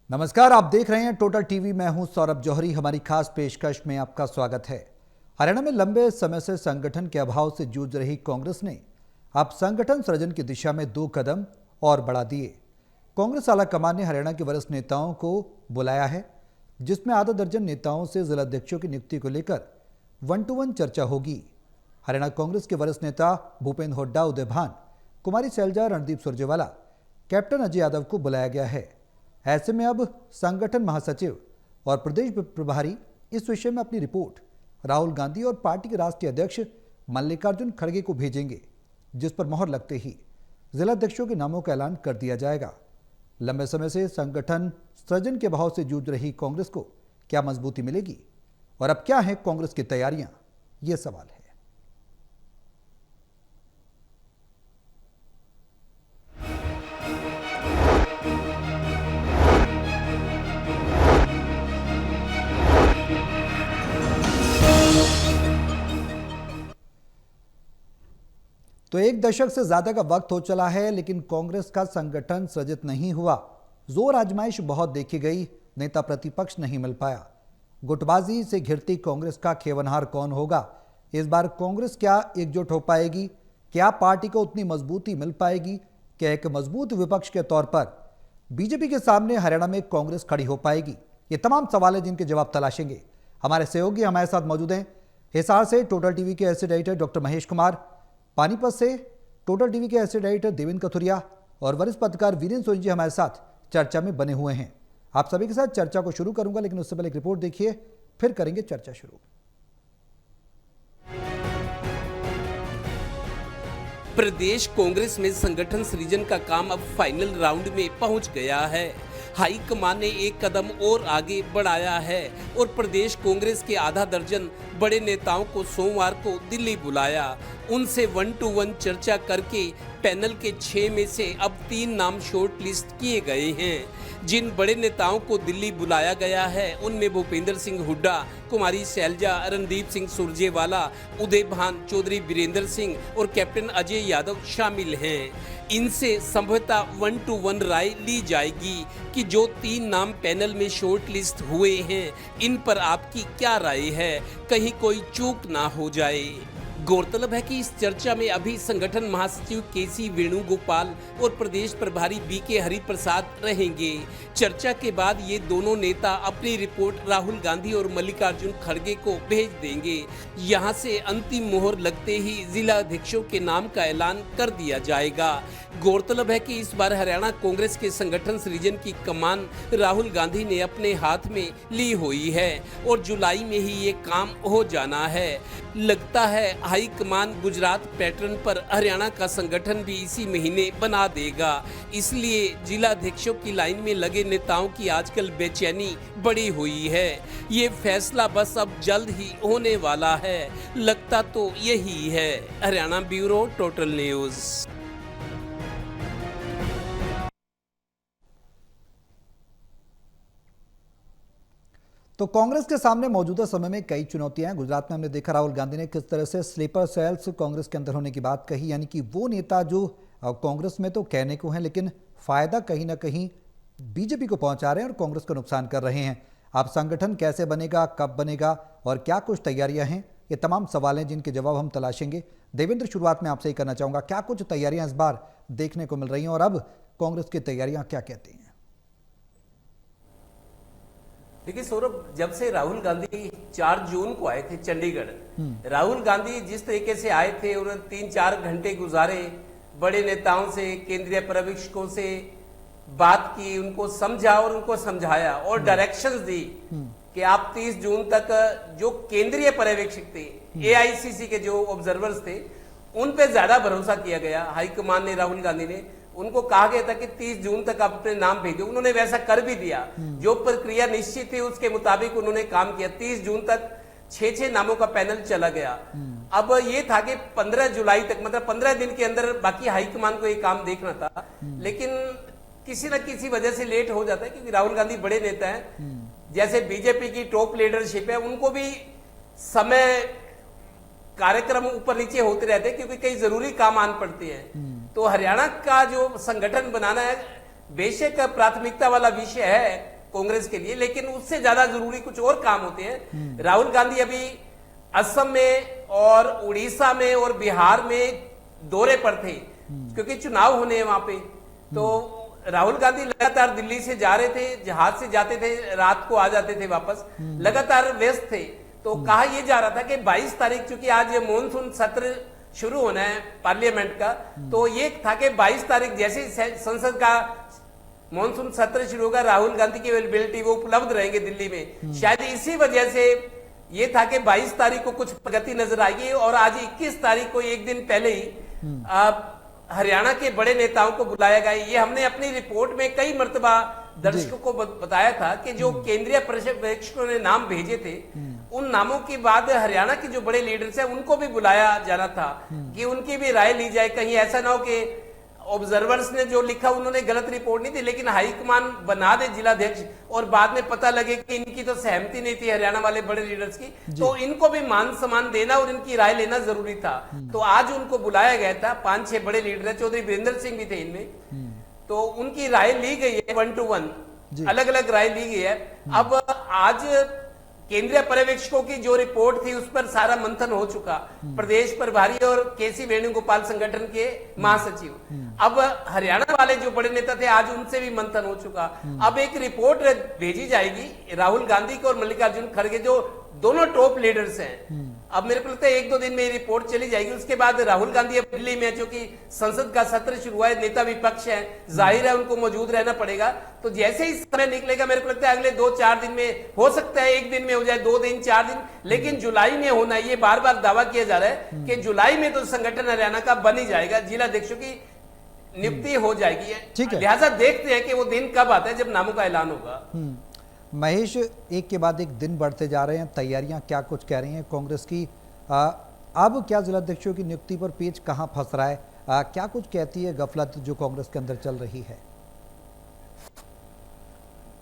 नमस्कार, आप देख रहे हैं टोटल टीवी। मैं हूं सौरभ जौहरी। हमारी खास पेशकश में आपका स्वागत है। हरियाणा में लंबे समय से संगठन के अभाव से जूझ रही कांग्रेस ने अब संगठन सृजन की दिशा में 2 कदम और बढ़ा दिए। कांग्रेस आला कमान ने हरियाणा के वरिष्ठ नेताओं को बुलाया है, जिसमें आधा दर्जन नेताओं से जिलाध्यक्षों की नियुक्ति को लेकर 1-to-1 चर्चा होगी। हरियाणा कांग्रेस के वरिष्ठ नेता भूपेंद्र हुड्डा, उदय भान, कुमारी सैलजा, रणदीप सुरजेवाला, कैप्टन अजय यादव को बुलाया गया है। ऐसे में अब संगठन महासचिव और प्रदेश प्रभारी इस विषय में अपनी रिपोर्ट राहुल गांधी और पार्टी के राष्ट्रीय अध्यक्ष मल्लिकार्जुन खड़गे को भेजेंगे, जिस पर मोहर लगते ही जिलाध्यक्षों के नामों का ऐलान कर दिया जाएगा। लंबे समय से संगठन सृजन के अभाव से जूझ रही कांग्रेस को क्या मजबूती मिलेगी और अब क्या है कांग्रेस की तैयारियां, ये सवाल है। तो 1 दशक से ज्यादा का वक्त हो चला है, लेकिन कांग्रेस का संगठन सृजित नहीं हुआ। जोर आजमाइश बहुत देखी गई, नेता प्रतिपक्ष नहीं मिल पाया। गुटबाजी से घिरती कांग्रेस का खेवनहार कौन होगा? इस बार कांग्रेस क्या एकजुट हो पाएगी? क्या पार्टी को उतनी मजबूती मिल पाएगी? क्या एक मजबूत विपक्ष के तौर पर बीजेपी के सामने हरियाणा में कांग्रेस खड़ी हो पाएगी? ये तमाम सवाल है जिनके जवाब तलाशेंगे। हमारे सहयोगी हमारे साथ मौजूद हैं। हिसार से टोटल टीवी के acid editor doctor Mahesh Kumar, Panipat से टोटल टीवी के एसिड एडिटर देवेंद्र कथुरिया और वरिष्ठ पत्रकार वीरेंद्र सोनी जी हमारे साथ चर्चा में बने हुए हैं। आप सभी के साथ चर्चा को शुरू करूंगा, लेकिन उससे पहले एक रिपोर्ट देखिए, फिर करेंगे चर्चा शुरू। प्रदेश कांग्रेस में संगठन सृजन का काम अब फाइनल राउंड में पहुंच गया है। हाईकमान ने 1 कदम और आगे बढ़ाया है और प्रदेश कांग्रेस के आधा दर्जन बड़े नेताओं को सोमवार को दिल्ली बुलाया। उनसे 1-to-1 चर्चा करके पैनल के 6 में से अब 3 नाम शॉर्ट लिस्ट किए गए हैं। जिन बड़े नेताओं को दिल्ली बुलाया गया है उनमें भूपेंद्र सिंह हुड्डा, कुमारी सैलजा, रणदीप सिंह सुरजेवाला, उदय भान, चौधरी वीरेंद्र सिंह और कैप्टन अजय यादव शामिल हैं। इनसे संभवतः 1-to-1 राय ली जाएगी कि जो 3 नाम पैनल में शॉर्ट लिस्ट हुए हैं इन पर आपकी क्या राय है, कहीं कोई चूक ना हो जाए। गौरतलब है कि इस चर्चा में अभी संगठन महासचिव केसी वेणुगोपाल और प्रदेश प्रभारी बीके हरिप्रसाद रहेंगे। चर्चा के बाद ये दोनों नेता अपनी रिपोर्ट राहुल गांधी और मल्लिकार्जुन खड़गे को भेज देंगे। यहां से अंतिम मोहर लगते ही जिला अध्यक्षों के नाम का ऐलान कर दिया जाएगा। गौरतलब है कि इस बार हरियाणा कांग्रेस के संगठन सृजन की कमान राहुल गांधी ने अपने हाथ में ली हुई है और जुलाई में ही ये काम हो जाना है। लगता है हाईकमान गुजरात पैटर्न पर हरियाणा का संगठन भी इसी महीने बना देगा। इसलिए जिला अध्यक्षों की लाइन में लगे नेताओं की आजकल बेचैनी बढ़ी हुई है। ये फैसला बस अब जल्द ही होने वाला है, लगता तो यही है। Haryana bureau, total news. तो कांग्रेस के सामने मौजूदा समय में कई चुनौतियां हैं। गुजरात में हमने देखा राहुल गांधी ने किस तरह से स्लीपर सेल्स कांग्रेस के अंदर होने की बात कही, यानी कि वो नेता जो कांग्रेस में तो कहने को हैं, लेकिन फायदा कहीं ना कहीं बीजेपी को पहुंचा रहे हैं और कांग्रेस को नुकसान कर रहे हैं। अब संगठन कैसे बनेगा, कब बनेगा और क्या कुछ तैयारियां हैं, ये तमाम सवाल हैं जिनके जवाब हम तलाशेंगे। देवेंद्र, शुरुआत में आपसे ही करना चाहूंगा, क्या कुछ तैयारियां इस बार देखने को मिल रही हैं और अब कांग्रेस की तैयारियां क्या कहती हैं? देखिए सौरभ, जब से राहुल गांधी 4 जून को आए थे चंडीगढ़, राहुल गांधी जिस तरीके से आए थे उन्होंने 3-4 घंटे गुजारे, बड़े नेताओं से, केंद्रीय पर्यवेक्षकों से बात की, उनको समझा और उनको समझाया और डायरेक्शंस दी कि आप 30 जून तक जो केंद्रीय पर्यवेक्षक थे, एआईसीसी के जो ऑब्जर्वर्स थे, उन पे ज्यादा भरोसा किया गया। हाईकमान ने, राहुल गांधी ने, उनको कहा गया था कि 30 जून तक आप अपने नाम भेजो। उन्होंने वैसा कर भी दिया। जो प्रक्रिया निश्चित थी उसके मुताबिक उन्होंने काम किया। 30 जून तक 6 नामों का पैनल चला गया। अब ये था कि 15 जुलाई तक, मतलब 15 दिन के अंदर बाकी हाईकमान को ये काम देखना था, लेकिन किसी न किसी वजह से लेट हो जाता है, क्योंकि राहुल गांधी बड़े नेता हैं। जैसे बीजेपी की टॉप लीडरशिप है, उनको भी समय, कार्यक्रम ऊपर नीचे होते रहते हैं, क्योंकि कई जरूरी काम आन पड़ते हैं। तो हरियाणा का जो संगठन बनाना है, बेशक प्राथमिकता वाला विषय है, कांग्रेस के लिए, लेकिन उससे ज्यादा जरूरी कुछ और काम होते हैं। राहुल गांधी अभी असम में और उड़ीसा में और बिहार में दौरे पर थे, क्योंकि चुनाव होने हैं वहां पे। तो राहुल गांधी लगातार दिल्ली से जा रहे थे, जहाज से जाते थे, रात को आ जाते थे वापस, लगातार व्यस्त थे। तो कहा यह जा रहा था कि 22 तारीख, चूंकि आज ये मानसून सत्र शुरू होना है पार्लियामेंट का, तो ये था कि 22 तारीख जैसे संसद का मानसून सत्र शुरू होगा, राहुल गांधी की अवेलेबिलिटी वो उपलब्ध रहेंगे दिल्ली में। शायद इसी वजह से ये था कि 22 तारीख को कुछ प्रगति नजर आएगी। और आज 21 तारीख को, एक दिन पहले ही, हरियाणा के बड़े नेताओं को बुलाया गया। ये हमने अपनी रिपोर्ट में कई मर्तबा दर्शकों को बताया था कि जो केंद्रीय पर्यवेक्षकों ने नाम भेजे थे, उन नामों के बाद हरियाणा के जो बड़े लीडर्स हैं उनको भी बुलाया जाना था कि उनकी भी राय ली जाए। कहीं ऐसा ना हो कि ऑब्जर्वर्स ने जो लिखा उन्होंने गलत रिपोर्ट नहीं थी, लेकिन हाईकमान बना दे जिलाध्यक्ष और बाद में पता लगे कि इनकी तो सहमति नहीं थी हरियाणा वाले बड़े लीडर्स की, तो इनको भी मान सम्मान देना और इनकी राय लेना जरूरी था। तो आज उनको बुलाया गया था। 5-6 बड़े लीडर है, चौधरी वीरेंद्र सिंह भी थे इनमें, तो उनकी राय ली गई है 1 to 1, अलग अलग राय ली गई है। अब आज केंद्रीय पर्यवेक्षकों की जो रिपोर्ट थी उस पर सारा मंथन हो चुका, प्रदेश प्रभारी और केसी वेणुगोपाल संगठन के महासचिव। अब हरियाणा वाले जो बड़े नेता थे आज उनसे भी मंथन हो चुका। अब एक रिपोर्ट भेजी जाएगी राहुल गांधी को और मल्लिकार्जुन खड़गे, जो दोनों टॉप लीडर्स हैं। अब मेरे को लगता है 1-2 दिन में ये रिपोर्ट चली जाएगी। उसके बाद राहुल गांधी अब दिल्ली में, जो कि संसद का सत्र शुरू हुआ है, नेता विपक्ष है, जाहिर है उनको मौजूद रहना पड़ेगा। तो जैसे ही समय निकलेगा, मेरे को लगता है अगले 2-4 दिन में, हो सकता है 1 दिन में हो जाए, 2 दिन 4 दिन, लेकिन जुलाई में होना, ये बार बार दावा किया जा रहा है कि जुलाई में तो संगठन हरियाणा का बन ही जाएगा, जिलाध्यक्षों की नियुक्ति हो जाएगी। ठीक है, लिहाजा देखते हैं कि वो दिन कब आता है जब नामों का ऐलान होगा। महेश, एक के बाद एक दिन बढ़ते जा रहे हैं, तैयारियां क्या कुछ कह रही हैं कांग्रेस की? अब क्या जिलाध्यक्षों की नियुक्ति पर पेच कहां फंस रहा है? क्या कुछ कहती है गफलत जो कांग्रेस के अंदर चल रही है?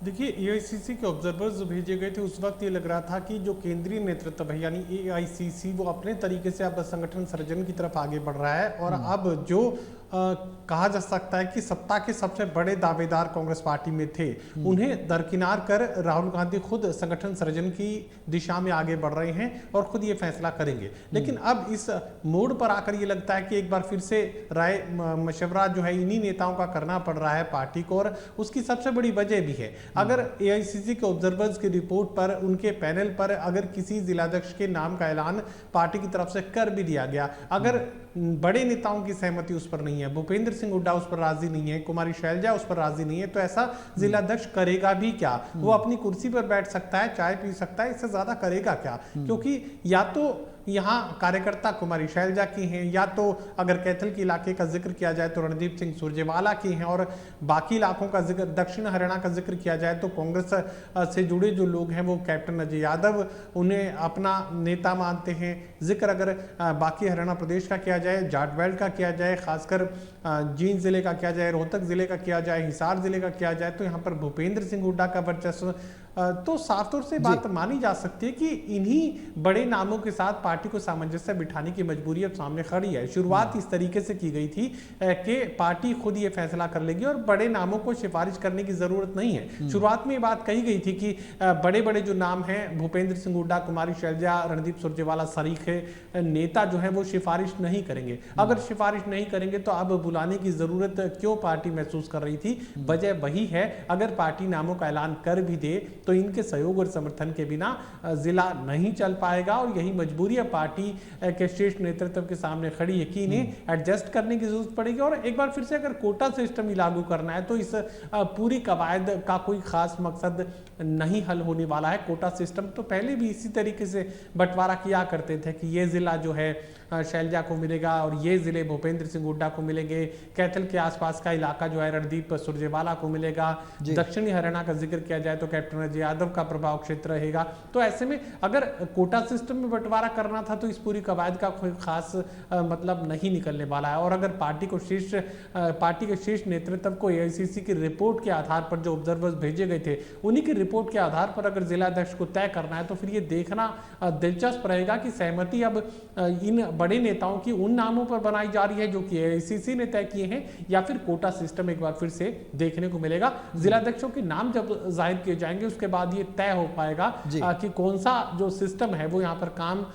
देखिए, एआईसीसी के ऑब्जर्वर्स जो भेजे गए थे उस वक्त ये लग रहा था कि जो केंद्रीय नेतृत्व है यानी एआईसीसी, वो अपने तरीके से अब संगठन सृजन की तरफ आगे बढ़ रहा है। और अब जो कहा जा सकता है कि सत्ता के सबसे बड़े दावेदार कांग्रेस पार्टी में थे, उन्हें दरकिनार कर राहुल गांधी खुद संगठन सृजन की दिशा में आगे बढ़ रहे हैं और खुद ये फैसला करेंगे। लेकिन अब इस मोड़ पर आकर ये लगता है कि एक बार फिर से राय मशवरा जो है इन्हीं नेताओं का करना पड़ रहा है पार्टी को। और उसकी सबसे बड़ी वजह भी है, अगर एआईसीसी के ऑब्जर्वर्स की रिपोर्ट पर, उनके पैनल पर अगर किसी जिलाध्यक्ष के नाम का ऐलान पार्टी की तरफ से कर भी दिया गया, अगर बड़े नेताओं की सहमति उस पर नहीं है, भूपेंद्र सिंह हुड्डा उस पर राजी नहीं है, कुमारी शैलजा उस पर राजी नहीं है, तो ऐसा जिलाध्यक्ष करेगा भी क्या? वो अपनी कुर्सी पर बैठ सकता है, चाय पी सकता है, इससे ज्यादा करेगा क्या? क्योंकि या तो यहाँ कार्यकर्ता कुमारी शैलजा की हैं, या तो अगर कैथल के इलाके का जिक्र किया जाए तो रणदीप सिंह सुरजेवाला की हैं, और बाकी इलाकों का जिक्र, दक्षिण हरियाणा का जिक्र किया जाए तो कांग्रेस से जुड़े जो लोग हैं वो कैप्टन अजय यादव उन्हें अपना नेता मानते हैं। जिक्र अगर बाकी हरियाणा प्रदेश का किया जाए, जाट बेल्ट का किया जाए, खासकर जींद जिले का किया जाए, रोहतक जिले का किया जाए, हिसार जिले का किया जाए, तो यहाँ पर भूपेंद्र सिंह हुड्डा का वर्चस्व, तो साफ तौर से बात मानी जा सकती है कि इन्हीं बड़े नामों के साथ पार्टी को सामंजस्य बिठाने की मजबूरी अब सामने खड़ी है। शुरुआत इस तरीके से की गई थी कि पार्टी खुद ये फैसला कर लेगी और बड़े नामों को सिफारिश करने की जरूरत नहीं है। शुरुआत में ये बात कही गई थी कि बड़े बड़े जो नाम हैं, भूपेंद्र सिंह हुड्डा, कुमारी शैलजा, रणदीप सुरजेवाला सरीखे नेता जो है वो सिफारिश नहीं करेंगे। अगर सिफारिश नहीं करेंगे तो अब बुलाने की जरूरत क्यों पार्टी महसूस कर रही थी? वजह वही है, अगर पार्टी नामों का ऐलान कर भी दे तो इनके सहयोग और समर्थन के बिना जिला नहीं चल पाएगा। और यही मजबूरी है पार्टी के शीर्ष नेतृत्व के सामने खड़ी है कि इन्हें एडजस्ट करने की जरूरत पड़ेगी। और एक बार फिर से अगर कोटा सिस्टम ही लागू करना है तो इस पूरी कवायद का कोई खास मकसद नहीं हल होने वाला है। कोटा सिस्टम तो पहले भी इसी तरीके से बंटवारा किया करते थे कि ये जिला जो है शैलजा को मिलेगा और ये जिले भूपेंद्र सिंह हुड्डा को मिलेंगे, कैथल के आसपास का इलाका जो है रणदीप सुरजेवाला को मिलेगा, दक्षिणी हरियाणा का जिक्र किया जाए तो कैप्टन अजय यादव का प्रभाव क्षेत्र रहेगा। तो ऐसे में अगर कोटा सिस्टम में बंटवारा करना था तो इस पूरी कवायद का कोई खास मतलब नहीं निकलने वाला है। और अगर पार्टी के शीर्ष नेतृत्व को एआईसीसी की रिपोर्ट के आधार पर जो ऑब्जर्वर्स भेजे गए थे उन्हीं की रिपोर्ट के आधार पर अगर जिलाध्यक्ष को तय करना है तो फिर ये देखना दिलचस्प रहेगा कि सहमति अब इन बड़े नेताओं की उन नामों पर बनाई जा रही है जो कि एआईसीसी ने तय किए हैं, या फिर कोटा सिस्टम एक बार फिर से देखने को मिलेगा। जिला अध्यक्षों के नाम जब जाहिर किए जाएंगे उसके बाद ये तय हो पाएगा कि कौन सा जो सिस्टम है वो यहाँ पर काम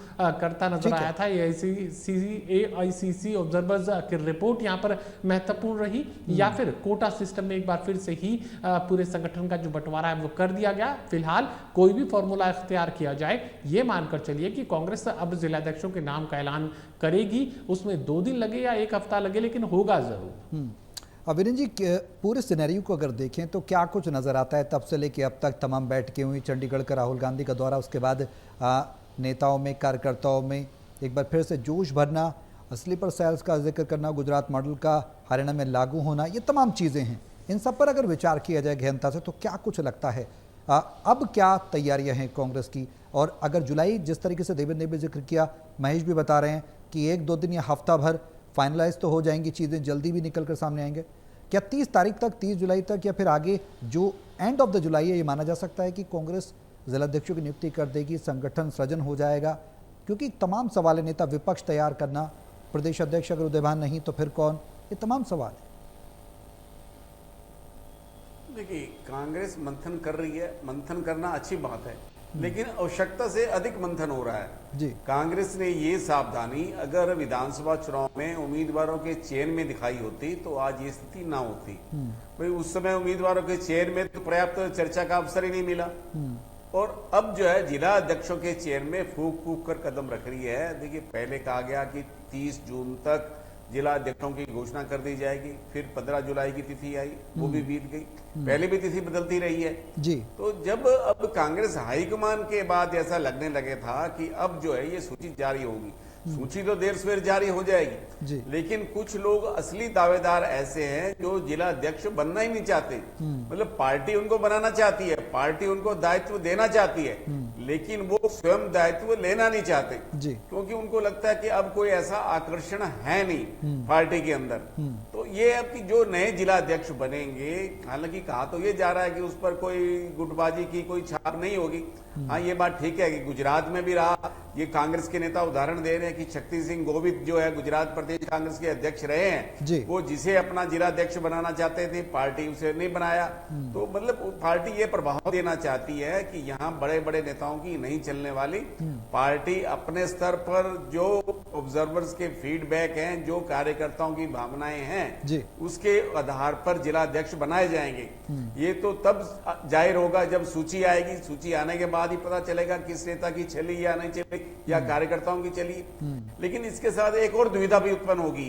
करता नजर आया था। एआईसीसी ऑब्जर्वर्स की रिपोर्ट यहाँ पर महत्वपूर्ण रही, या फिर कोटा सिस्टम में एक बार फिर से ही पूरे संगठन का जो बंटवारा है वो कर दिया गया। फिलहाल कोई भी फॉर्मूला इख्तियार किया जाए, ये मानकर चलिए कि कांग्रेस अब जिलाध्यक्षों के नाम का ऐलान करेगी। उसमें 2 दिन लगे या 1 हफ्ता लगे, लेकिन होगा जरूर। अविरन जी, पूरे सिनेरियो को अगर देखें तो क्या कुछ नजर आता है तब से लेके अब तक? तमाम बैठकें हुई, चंडीगढ़ का राहुल गांधी का दौरा, उसके बाद नेताओं में, कार्यकर्ताओं में एक बार फिर से जोश भरना, स्लीपर सेल्स का जिक्र करना, गुजरात मॉडल का हरियाणा में लागू होना, ये तमाम चीज़ें हैं। इन सब पर अगर विचार किया जाए गहनता से तो क्या कुछ लगता है अब क्या तैयारियां हैं कांग्रेस की? और अगर जुलाई, जिस तरीके से देवेंद्र ने भी जिक्र किया, महेश भी बता रहे हैं कि 1-2 दिन या हफ्ता भर फाइनलाइज तो हो जाएंगी चीज़ें, जल्दी भी निकल कर सामने आएंगे। क्या 30 तारीख तक, 30 जुलाई तक, या फिर आगे जो एंड ऑफ द जुलाई है, ये माना जा सकता है कि कांग्रेस जिलाध्यक्षों की नियुक्ति कर देगी, संगठन सृजन हो जाएगा? क्योंकि तमाम सवाल है, नेता विपक्ष तैयार करना, प्रदेश अध्यक्ष अगर उदयभान नहीं तो फिर कौन, ये तमाम सवाल है। देखिए, कांग्रेस मंथन कर रही है, मंथन करना अच्छी बात है, लेकिन आवश्यकता से अधिक मंथन हो रहा है जी। कांग्रेस ने ये सावधानी अगर विधानसभा चुनाव में उम्मीदवारों के चयन में दिखाई होती तो आज ये स्थिति ना होती। भाई उस समय उम्मीदवारों के चयन में तो पर्याप्त चर्चा का अवसर ही नहीं मिला, और अब जो है जिला अध्यक्षों के चयन में फूक फूक कर कदम रख रही है। देखिए, पहले कहा गया कि 30 जून तक जिला अध्यक्षों की घोषणा कर दी जाएगी, फिर 15 जुलाई की तिथि आई, वो भी बीत गई, पहले भी तिथि बदलती रही है जी। तो जब अब कांग्रेस हाईकमान के बाद ऐसा लगने लगे था कि अब जो है ये सूची जारी होगी, सूची तो देर सवेर जारी हो जाएगी जी। लेकिन कुछ लोग असली दावेदार ऐसे हैं जो जिला अध्यक्ष बनना ही नहीं चाहते। मतलब पार्टी उनको बनाना चाहती है, पार्टी उनको दायित्व देना चाहती है, लेकिन वो स्वयं दायित्व लेना नहीं चाहते जी। क्योंकि उनको लगता है कि अब कोई ऐसा आकर्षण है नहीं पार्टी के अंदर। तो ये अब की जो नए जिला अध्यक्ष बनेंगे, हालांकि कहा तो ये जा रहा है कि उस पर कोई गुटबाजी की कोई छाप नहीं होगी। हाँ, ये बात ठीक है कि गुजरात में भी रहा, ये कांग्रेस के नेता उदाहरण दे रहे हैं कि शक्ति सिंह गोविंद जो है गुजरात प्रदेश कांग्रेस के अध्यक्ष रहे हैं, वो जिसे अपना जिला अध्यक्ष बनाना चाहते थे, पार्टी उसे नहीं बनाया। तो मतलब पार्टी ये प्रभाव देना चाहती है कि यहाँ बड़े बड़े नेताओं की नहीं चलने वाली, पार्टी अपने स्तर पर जो ऑब्जर्वर्स के फीडबैक हैं, जो कार्यकर्ताओं की भावनाएं हैं, उसके आधार पर जिला अध्यक्ष बनाए जाएंगे। ये तो तब जाहिर होगा जब सूची आएगी, सूची आने के बाद ही पता चलेगा किस नेता की चली या नहीं चली या कार्यकर्ताओं की चली। लेकिन इसके साथ एक और दुविधा भी उत्पन्न होगी,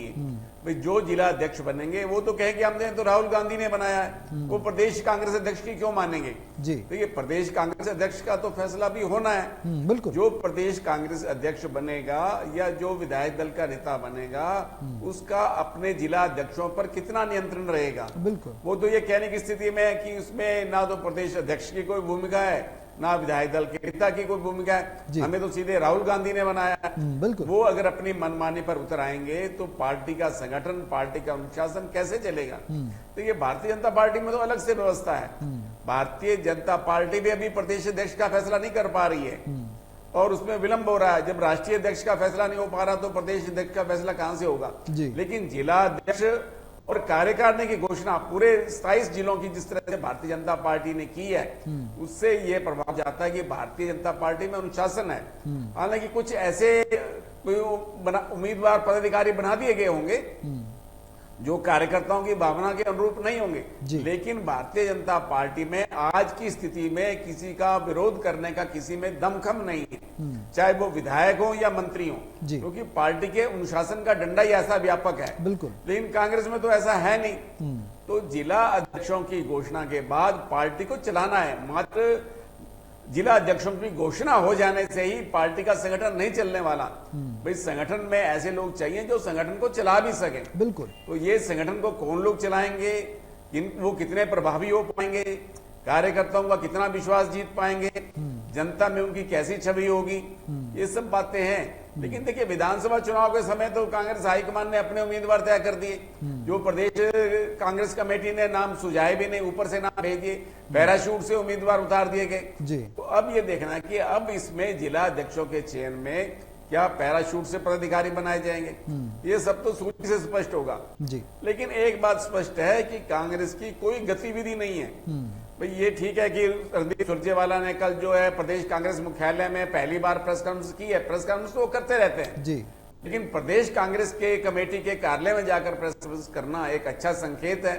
भाई जो जिला अध्यक्ष बनेंगे वो तो कहेंगे हमने तो राहुल गांधी ने बनाया है, वो प्रदेश कांग्रेस अध्यक्ष की क्यों मानेंगे जी। तो ये प्रदेश कांग्रेस अध्यक्ष का तो फैसला भी होना है। बिल्कुल। जो प्रदेश कांग्रेस अध्यक्ष बनेगा या जो विधायक दल का नेता बनेगा, उसका अपने जिला अध्यक्षों पर कितना नियंत्रण रहेगा। बिल्कुल। वो तो ये कहने की स्थिति में है कि उसमें ना तो प्रदेश अध्यक्ष की कोई भूमिका है, ना विधायक दल के नेता की कोई भूमिका है, हमें तो सीधे राहुल गांधी ने बनाया है। बिल्कुल। वो अगर अपनी मनमानी पर उतर आएंगे तो पार्टी का संगठन, पार्टी का अनुशासन कैसे चलेगा। तो ये भारतीय जनता पार्टी में तो अलग से व्यवस्था है। भारतीय जनता पार्टी भी अभी प्रदेश अध्यक्ष का फैसला नहीं कर पा रही है और उसमें विलंब हो रहा है। जब राष्ट्रीय अध्यक्ष का फैसला नहीं हो पा रहा तो प्रदेश अध्यक्ष का फैसला कहां से होगा। लेकिन जिला अध्यक्ष और कार्यकारिणी की घोषणा पूरे 27 जिलों की जिस तरह से भारतीय जनता पार्टी ने की है, उससे ये प्रभाव जाता है कि भारतीय जनता पार्टी में अनुशासन है। हालांकि कुछ ऐसे उम्मीदवार पदाधिकारी बना दिए गए होंगे जो कार्यकर्ताओं की भावना के अनुरूप नहीं होंगे, लेकिन भारतीय जनता पार्टी में आज की स्थिति में किसी का विरोध करने का किसी में दमखम नहीं है, चाहे वो विधायक हो या मंत्री हो, क्योंकि पार्टी के अनुशासन का डंडा ही ऐसा व्यापक है। बिल्कुल। लेकिन कांग्रेस में तो ऐसा है नहीं। तो जिला अध्यक्षों की घोषणा के बाद पार्टी को चलाना है, मात्र जिला अध्यक्षों की घोषणा हो जाने से ही पार्टी का संगठन नहीं चलने वाला। भाई संगठन में ऐसे लोग चाहिए जो संगठन को चला भी सके। बिल्कुल। तो ये संगठन को कौन लोग चलाएंगे, वो कितने प्रभावी हो पाएंगे, कार्यकर्ताओं का कितना विश्वास जीत पाएंगे, जनता में उनकी कैसी छवि होगी, ये सब बातें हैं। लेकिन देखिए, विधानसभा चुनाव के समय तो कांग्रेस हाईकमान ने अपने उम्मीदवार तय कर दिए, जो प्रदेश कांग्रेस कमेटी ने नाम सुझाए भी नहीं, ऊपर से नाम भेजिए, पैराशूट से उम्मीदवार उतार दिए गए। तो अब ये देखना है कि अब इसमें जिला अध्यक्षों के चयन में क्या पैराशूट से पदाधिकारी बनाए जाएंगे? ये सब तो सूची से स्पष्ट होगा। जी। लेकिन एक बात स्पष्ट है कि कांग्रेस की कोई गतिविधि नहीं है। भाई ये ठीक है कि रणदीप सुरजेवाला ने कल जो है प्रदेश कांग्रेस मुख्यालय में पहली बार प्रेस कॉन्फ्रेंस की है। प्रेस कॉन्फ्रेंस तो वो करते रहते हैं जी। लेकिन प्रदेश कांग्रेस के कमेटी के कार्यालय में जाकर प्रेस कॉन्फ्रेंस करना एक अच्छा संकेत है।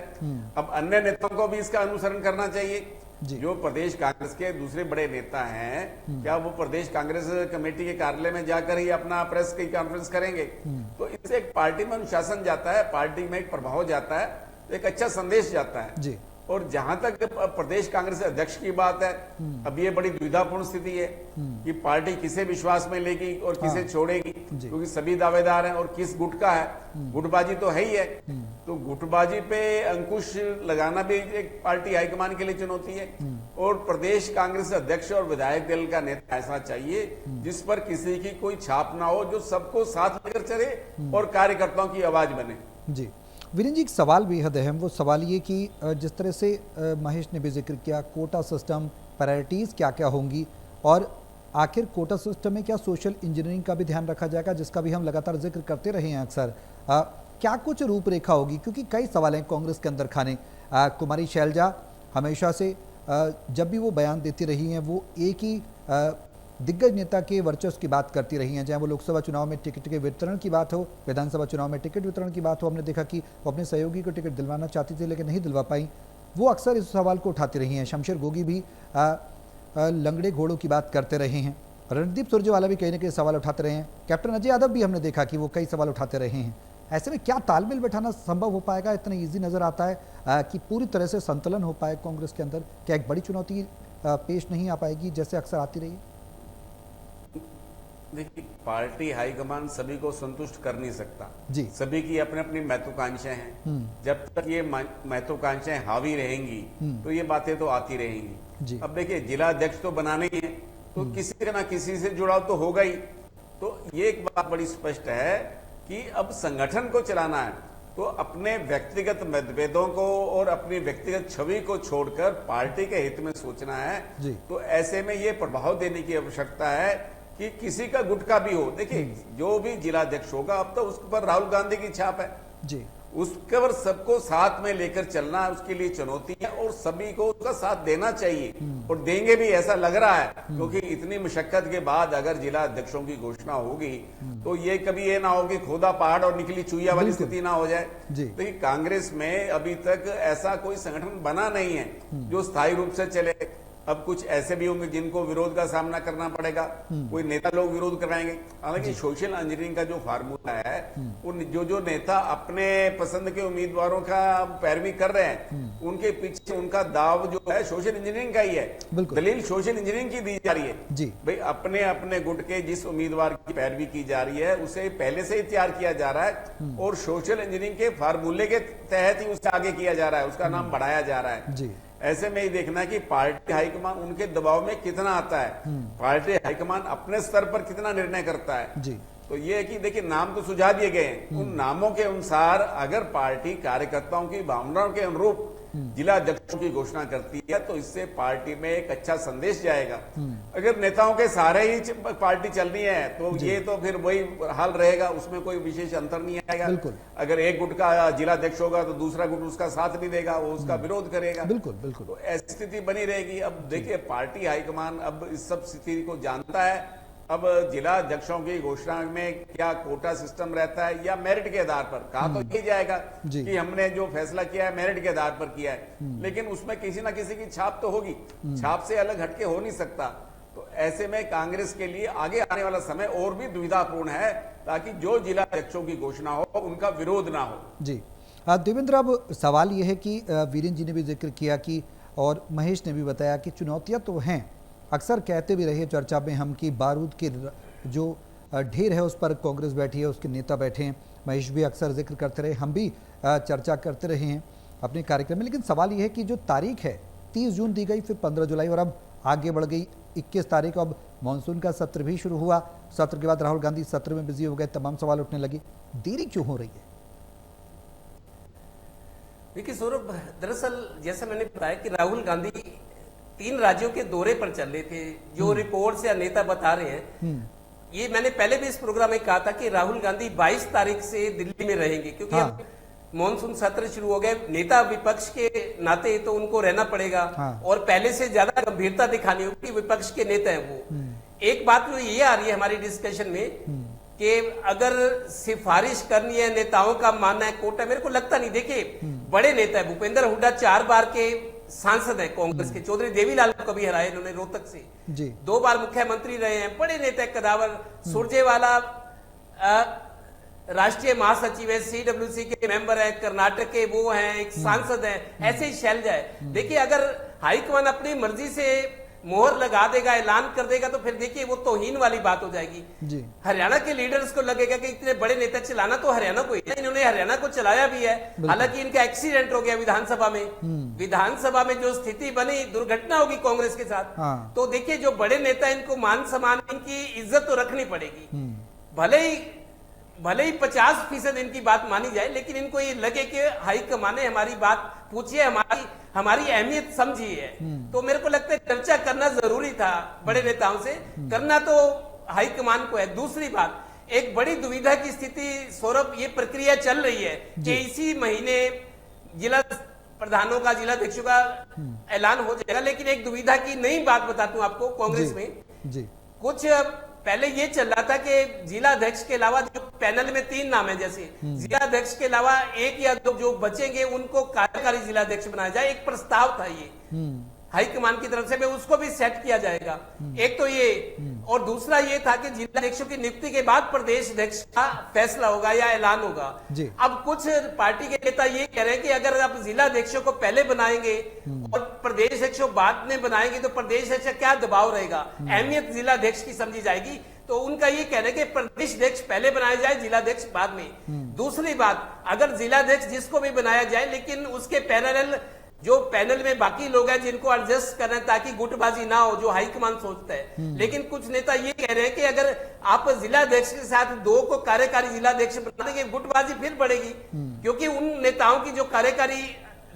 अब अन्य नेताओं को भी इसका अनुसरण करना चाहिए। जो प्रदेश कांग्रेस के दूसरे बड़े नेता हैं, क्या वो प्रदेश कांग्रेस कमेटी के कार्यालय में जाकर ही अपना प्रेस की कॉन्फ्रेंस करेंगे? तो इससे एक पार्टी में अनुशासन जाता है, पार्टी में एक प्रभाव जाता है, एक अच्छा संदेश जाता है। जी। और जहां तक प्रदेश कांग्रेस अध्यक्ष की बात है, अब ये बड़ी दुविधापूर्ण स्थिति है कि पार्टी किसे विश्वास में लेगी और किसे छोड़ेगी, क्योंकि सभी दावेदार हैं और किस गुट का है। गुटबाजी तो है ही है, तो गुटबाजी पे अंकुश लगाना भी एक पार्टी हाईकमान के लिए चुनौती है। और प्रदेश कांग्रेस अध्यक्ष और विधायक दल का नेता ऐसा चाहिए जिस पर किसी की कोई छाप ना हो, जो सबको साथ लेकर चले और कार्यकर्ताओं की आवाज बने। जी। वीरेंद्र जी, एक सवाल बेहद अहम, वो सवाल ये कि जिस तरह से महेश ने भी जिक्र किया, कोटा सिस्टम, प्रायोरिटीज़ क्या क्या होंगी, और आखिर कोटा सिस्टम में क्या सोशल इंजीनियरिंग का भी ध्यान रखा जाएगा, जिसका भी हम लगातार जिक्र करते रहे हैं अक्सर। क्या कुछ रूपरेखा होगी, क्योंकि कई सवाल हैं कांग्रेस के अंदर खाने। कुमारी शैलजा हमेशा से जब भी वो बयान देती रही हैं, वो एक ही दिग्गज नेता के वर्चस्व की बात करती रही हैं, चाहे वो लोकसभा चुनाव में टिकट के वितरण की बात हो, विधानसभा चुनाव में टिकट वितरण की बात हो। हमने देखा कि वो अपने सहयोगी को टिकट दिलवाना चाहती थी लेकिन नहीं दिलवा पाई। वो अक्सर इस सवाल को उठाती रही हैं। शमशेर गोगी भी लंगड़े घोड़ों की बात करते रहे हैं। रणदीप सुरजेवाला भी कहीं ना कहीं सवाल उठाते रहे हैं। कैप्टन अजय यादव भी हमने देखा कि वो कई सवाल उठाते रहे हैं। ऐसे में क्या तालमेल बैठाना संभव हो पाएगा? इतना ईजी नजर आता है कि पूरी तरह से संतुलन हो पाए कांग्रेस के अंदर? क्या एक बड़ी चुनौती पेश नहीं आ पाएगी जैसे अक्सर आती रही? देखिए, पार्टी हाईकमान सभी को संतुष्ट कर नहीं सकता जी। सभी की अपनी अपनी महत्वाकांक्षाएं हैं। जब तक ये महत्वाकांक्षाएं हावी रहेंगी तो ये बातें तो आती रहेंगी जी। अब देखिए, जिला अध्यक्ष तो बनाने ही है, तो किसी ना किसी से जुड़ाव तो होगा ही। तो ये एक बात बड़ी स्पष्ट है कि अब संगठन को चलाना है तो अपने व्यक्तिगत मतभेदों को और अपनी व्यक्तिगत छवि को छोड़कर पार्टी के हित में सोचना है जी। तो ऐसे में ये प्रभाव देने की आवश्यकता है कि किसी का गुट का भी हो। देखिए, जो भी जिलाध्यक्ष होगा अब तो उस पर राहुल गांधी की छाप है जी, उसके पर सबको साथ में लेकर चलना उसके लिए चुनौती है और सभी को उसका साथ देना चाहिए और देंगे भी, ऐसा लग रहा है। क्योंकि इतनी मशक्कत के बाद अगर जिला अध्यक्षों की घोषणा होगी तो ये कभी ये ना हो कि खोदा पहाड़ और निकली चुईया वाली स्थिति ना हो जाए। देखिए, कांग्रेस में अभी तक ऐसा कोई संगठन बना नहीं है जो स्थायी रूप से चले। अब कुछ ऐसे भी होंगे जिनको विरोध का सामना करना पड़ेगा, कोई नेता लोग विरोध कराएंगे। हालांकि सोशल इंजीनियरिंग का जो फार्मूला है, वो जो नेता अपने पसंद के उम्मीदवारों का पैरवी कर रहे हैं, उनके पीछे उनका दाव जो है सोशल इंजीनियरिंग का ही है। दलील सोशल इंजीनियरिंग की दी जा रही है जी। भाई, अपने अपने गुट के जिस उम्मीदवार की पैरवी की जा रही है उसे पहले से ही तैयार किया जा रहा है और सोशल इंजीनियरिंग के फार्मूले के तहत ही उसे आगे किया जा रहा है, उसका नाम बढ़ाया जा रहा है जी। ऐसे में ही देखना कि पार्टी हाईकमान उनके दबाव में कितना आता है, पार्टी हाईकमान अपने स्तर पर कितना निर्णय करता है जी। तो ये है कि देखिए, नाम तो सुझा दिए गए हैं, उन नामों के अनुसार अगर पार्टी कार्यकर्ताओं की भावनाओं के अनुरूप जिला अध्यक्षों की घोषणा करती है तो इससे पार्टी में एक अच्छा संदेश जाएगा। अगर नेताओं के सहारे ही पार्टी चलनी है तो ये तो फिर वही हाल रहेगा, उसमें कोई विशेष अंतर नहीं आएगा। अगर एक गुट का जिला अध्यक्ष होगा तो दूसरा गुट उसका साथ नहीं देगा, वो उसका विरोध करेगा। बिल्कुल बिल्कुल, तो ऐसी स्थिति बनी रहेगी। अब देखिए, पार्टी हाईकमान अब इस सब स्थिति को जानता है। अब जिला अध्यक्षों की घोषणा में क्या कोटा सिस्टम रहता है या मेरिट के आधार पर, कहा तो यही जाएगा कि हमने जो फैसला किया है मेरिट के आधार पर किया है, लेकिन उसमें किसी ना किसी की छाप तो होगी, छाप से अलग हटके हो नहीं सकता। तो ऐसे में कांग्रेस के लिए आगे आने वाला समय और भी दुविधापूर्ण है, ताकि जो जिला अध्यक्षों की घोषणा हो उनका विरोध ना हो जी। देवेंद्र, अब सवाल यह है कि वीरेंद्र जी ने भी जिक्र किया कि और महेश ने भी बताया कि चुनौतियां तो हैं, अक्सर कहते भी रहे चर्चा में हम कि बारूद के जो ढेर है उस पर कांग्रेस बैठी है, उसके नेता बैठे हैं। महेश भी अक्सर जिक्र करते रहे, हम भी चर्चा करते रहे हैं अपने कार्यक्रम में। लेकिन सवाल यह है कि जो तारीख है 30 जून दी गई, फिर 15 जुलाई और अब आगे बढ़ गई 21 तारीख। अब मानसून का सत्र भी शुरू हुआ, सत्र के बाद राहुल गांधी सत्र में बिजी हो गए, तमाम सवाल उठने लगे। देरी क्यों हो रही है? देखिए सौरभ, दरअसल जैसा मैंने बताया कि राहुल गांधी 3 राज्यों के दौरे पर चल रहे थे। जो रिपोर्ट से नेता बता रहे हैं, ये मैंने पहले भी इस प्रोग्राम में कहा था कि राहुल गांधी 22 तारीख से दिल्ली में रहेंगे, क्योंकि हाँ। अब मॉनसून सत्र शुरू हो गए। नेता विपक्ष के नाते तो उनको रहना पड़ेगा, हाँ। और पहले से ज्यादा गंभीरता दिखानी होगी। विपक्ष के नेता है वो। एक बात जो ये आ रही है हमारी डिस्कशन में कि अगर सिफारिश करनी है, नेताओं का मानना है कोटा, मेरे को लगता नहीं। देखिए, बड़े नेता है भूपेंद्र हुड्डा, 4 बार के सांसद है कांग्रेस के। चौधरी देवीलाल को कभी हराया इन्होंने रोहतक से जी। 2 बार मुख्यमंत्री रहे हैं, बड़े नेता है। कदावर सुरजेवाला राष्ट्रीय महासचिव है, सीडब्ल्यूसी के मेंबर है, कर्नाटक के वो हैं, एक सांसद है। ऐसे ही शैलजा है। देखिए, अगर हाईकमान अपनी मर्जी से मोहर लगा देगा, ऐलान कर देगा, तो फिर देखिए वो तौहीन वाली बात हो जाएगी जी। हरियाणा के लीडर्स को लगेगा कि इतने बड़े नेता चलाना तो हरियाणा को ही है। इन्होंने हरियाणा को चलाया भी है, हालांकि इनका एक्सीडेंट हो गया विधानसभा में। विधानसभा में जो स्थिति बनी, दुर्घटना होगी कांग्रेस के साथ। हाँ। तो देखिए, जो बड़े नेता, इनको मान सम्मान, इनकी इज्जत तो रखनी पड़ेगी। भले ही 50% इनकी बात मानी जाए, लेकिन इनको ये लगे कि हाईकमान ने हमारी बात पूछी है, हमारी अहमियत समझी है। तो मेरे को लगता है चर्चा करना जरूरी था बड़े नेताओं से। करना तो हाईकमान को है। दूसरी बात, एक बड़ी दुविधा की स्थिति, सौरभ, ये प्रक्रिया चल रही है कि इसी महीने जिला प्रधानों का, जिलाध्यक्षों का ऐलान हो जाएगा। लेकिन एक दुविधा की नई बात बताता हूं आपको। कांग्रेस में कुछ पहले ये चल रहा था कि जिलाध्यक्ष के अलावा, जो पैनल में 3 नाम है, जैसे जिलाध्यक्ष के अलावा 1 या 2 जो बचेंगे उनको कार्यकारी जिलाध्यक्ष बनाया जाए। एक प्रस्ताव था ये हाईकमान की तरफ से, मैं उसको भी सेट किया जाएगा। एक तो ये, और दूसरा ये था कि जिलाध्यक्षों की नियुक्ति के बाद प्रदेश अध्यक्ष का फैसला होगा या ऐलान होगा। अब कुछ पार्टी के नेता ये कह रहे हैं कि अगर आप जिलाध्यक्षों को पहले बनाएंगे और प्रदेश अध्यक्ष बात में बनाएंगे तो प्रदेश अध्यक्ष का क्या दबाव रहेगा, अहमियत जिलाध्यक्ष की समझी जाएगी। तो उनका ये कहना है कि प्रदेश अध्यक्ष पहले बनाया जाए, जिलाध्यक्ष बाद में। दूसरी बात, अगर जिलाध्यक्ष जिसको भी बनाया जाए, लेकिन उसके पैनल, जो पैनल में बाकी लोग हैं जिनको एडजस्ट करना है ताकि गुटबाजी ना हो, जो हाईकमान सोचता है। लेकिन कुछ नेता ये कह रहे हैं कि अगर आप जिलाध्यक्ष के साथ 2 को कार्यकारी जिलाध्यक्ष बना देंगे, गुटबाजी फिर बढ़ेगी, क्योंकि उन नेताओं की जो कार्यकारी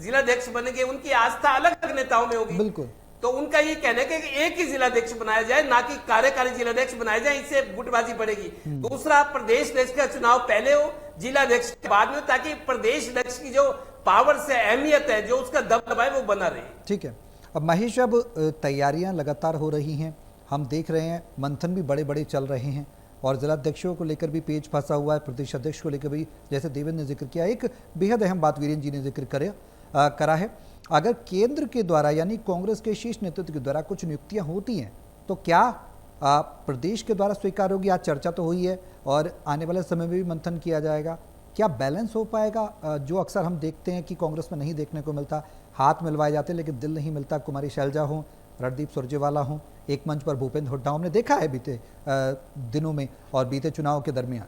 जिलाध्यक्ष बनेंगे उनकी आस्था अलग अलग नेताओं में होगी। बिल्कुल। तो उनका ये कहना है कि एक ही जिलाध्यक्ष बनाया जाए, ना कि कार्यकारी जिलाध्यक्ष बनाया जाए, इससे गुटबाजी बढ़ेगी। दूसरा, प्रदेश अध्यक्ष का चुनाव पहले हो, जिलाध्यक्ष के बाद में, ताकि प्रदेश अध्यक्ष की जो पावर से अहमियत है, जो उसका दबदबा है, वो बना रहे। ठीक है। अब महेश, अब तैयारियां लगातार हो रही हैं, हम देख रहे हैं मंथन भी बड़े बड़े चल रहे हैं, और जिलाध्यक्षों को लेकर भी पेच फंसा हुआ है, प्रदेश अध्यक्ष को लेकर भी, जैसे देवेंद्र ने जिक्र किया। एक बेहद अहम बात वीरेंद्र जी ने जिक्र करा है, अगर केंद्र के द्वारा यानी कांग्रेस के शीर्ष नेतृत्व के द्वारा कुछ नियुक्तियां होती हैं तो क्या प्रदेश के द्वारा स्वीकार होगी? आज चर्चा तो हुई है और आने वाले समय में भी मंथन किया जाएगा। क्या बैलेंस हो पाएगा? जो अक्सर हम देखते हैं कि कांग्रेस में नहीं देखने को मिलता, हाथ मिलवाए जाते लेकिन दिल नहीं मिलता। कुमारी शैलजा हो, रणदीप सुरजेवाला हो, एक मंच पर भूपेंद्र हुड्डा, हमने देखा है बीते दिनों में और बीते चुनाव के दरमियान।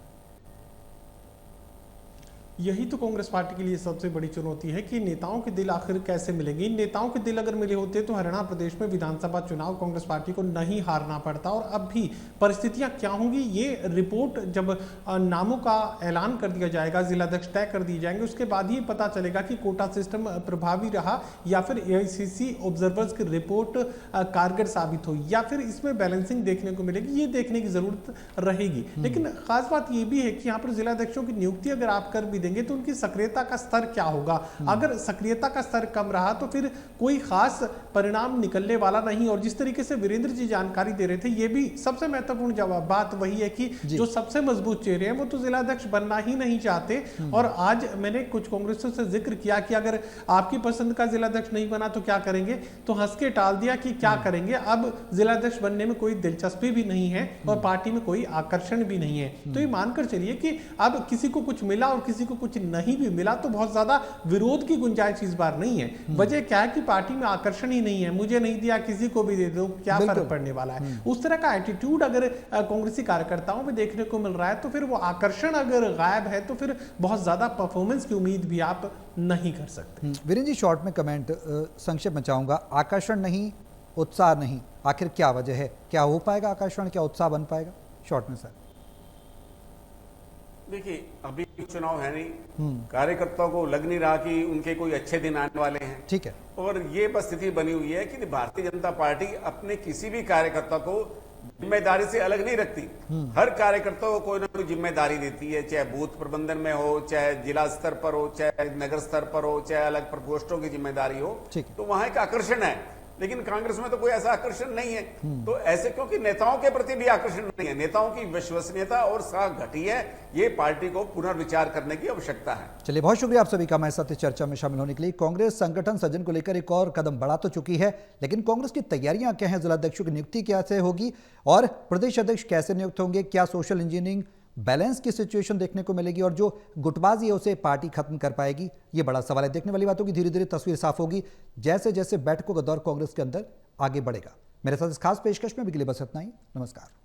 यही तो कांग्रेस पार्टी के लिए सबसे बड़ी चुनौती है कि नेताओं के दिल आखिर कैसे मिलेंगे। इन नेताओं के दिल अगर मिले होते तो हरियाणा प्रदेश में विधानसभा चुनाव कांग्रेस पार्टी को नहीं हारना पड़ता। और अब भी परिस्थितियां क्या होंगी, ये रिपोर्ट जब नामों का ऐलान कर दिया जाएगा, जिलाध्यक्ष तय कर दिए जाएंगे, उसके बाद ही पता चलेगा कि कोटा सिस्टम प्रभावी रहा या फिर एआईसीसी ऑब्जर्वर्स की रिपोर्ट कारगर साबित हुई, या फिर इसमें बैलेंसिंग देखने को मिलेगी, ये देखने की जरूरत रहेगी। लेकिन खास बात ये भी है कि यहाँ पर जिलाध्यक्षों की नियुक्ति अगर आप कर भी देंगे तो उनकी सक्रियता का स्तर क्या होगा। अगर सक्रियता का स्तर कम रहा तो फिर कोई खास परिणाम निकलने वाला नहीं। और जिस तरीके से वीरेंद्र जी जानकारी दे रहे थे, ये भी सबसे महत्वपूर्ण बात वही है कि जो सबसे मजबूत चेहरे हैं वो तो जिलाध्यक्ष बनना ही नहीं चाहते। और आज मैंने कुछ कांग्रेसियों से जिक्र किया कि अगर आपकी पसंद का जिलाध्यक्ष नहीं बना तो क्या करेंगे, तो हंस के टाल दिया कि क्या करेंगे, अब जिलाध्यक्ष बनने में कोई दिलचस्पी भी नहीं है और पार्टी में कोई आकर्षण भी नहीं है। तो ये मानकर चलिए कि अब किसी को कुछ मिला और किसी को कुछ नहीं भी मिला तो बहुत ज्यादा विरोध की गुंजाइश इस बार नहीं है। वजह क्या है कि पार्टी में आकर्षण ही नहीं है। मुझे नहीं दिया किसी को भी दे दो, क्या फर्क पड़ने वाला है। उस तरह का एटीट्यूड अगर कांग्रेसी कार्यकर्ताओं में देखने को मिल रहा है तो फिर वो आकर्षण अगर गायब है तो फिर बहुत ज्यादा परफॉर्मेंस की उम्मीद भी आप नहीं कर सकते। वीरेंद्र जी, शॉर्ट में कमेंट संक्षेप में चाहूंगा। आकर्षण नहीं, उत्साह नहीं, आखिर क्या वजह है? क्या हो पाएगा आकर्षण, क्या उत्साह बन पाएगा? शॉर्ट में सर। देखिए, अभी चुनाव है नहीं, कार्यकर्ताओं को लग नहीं रहा कि उनके कोई अच्छे दिन आने वाले हैं। ठीक है। और ये बस स्थिति बनी हुई है कि भारतीय जनता पार्टी अपने किसी भी कार्यकर्ता को जिम्मेदारी से अलग नहीं रखती। हर कार्यकर्ता को कोई ना कोई जिम्मेदारी देती है, चाहे बूथ प्रबंधन में हो, चाहे जिला स्तर पर हो, चाहे नगर स्तर पर हो, चाहे अलग प्रकोष्ठों की जिम्मेदारी हो। तो वहां एक आकर्षण है, लेकिन कांग्रेस में तो कोई ऐसा आकर्षण नहीं है। तो ऐसे क्योंकि नेताओं के प्रति भी आकर्षण नहीं है, नेताओं की विश्वसनीयता और साख घटी है, ये पार्टी को पुनर्विचार करने की आवश्यकता है। चलिए, बहुत शुक्रिया आप सभी का हमारे साथ इस चर्चा में शामिल होने के लिए। कांग्रेस संगठन सृजन को लेकर एक और कदम बढ़ा तो चुकी है, लेकिन कांग्रेस की तैयारियां क्या हैं, जिलाध्यक्षों की नियुक्ति कैसे होगी और प्रदेश अध्यक्ष कैसे नियुक्त होंगे, क्या सोशल इंजीनियरिंग बैलेंस की सिचुएशन देखने को मिलेगी और जो गुटबाजी है उसे पार्टी खत्म कर पाएगी, ये बड़ा सवाल है। देखने वाली बातों की धीरे धीरे तस्वीर साफ होगी जैसे जैसे बैठकों का दौर कांग्रेस के अंदर आगे बढ़ेगा। मेरे साथ इस खास पेशकश में अभी के लिए बस इतना ही। नमस्कार।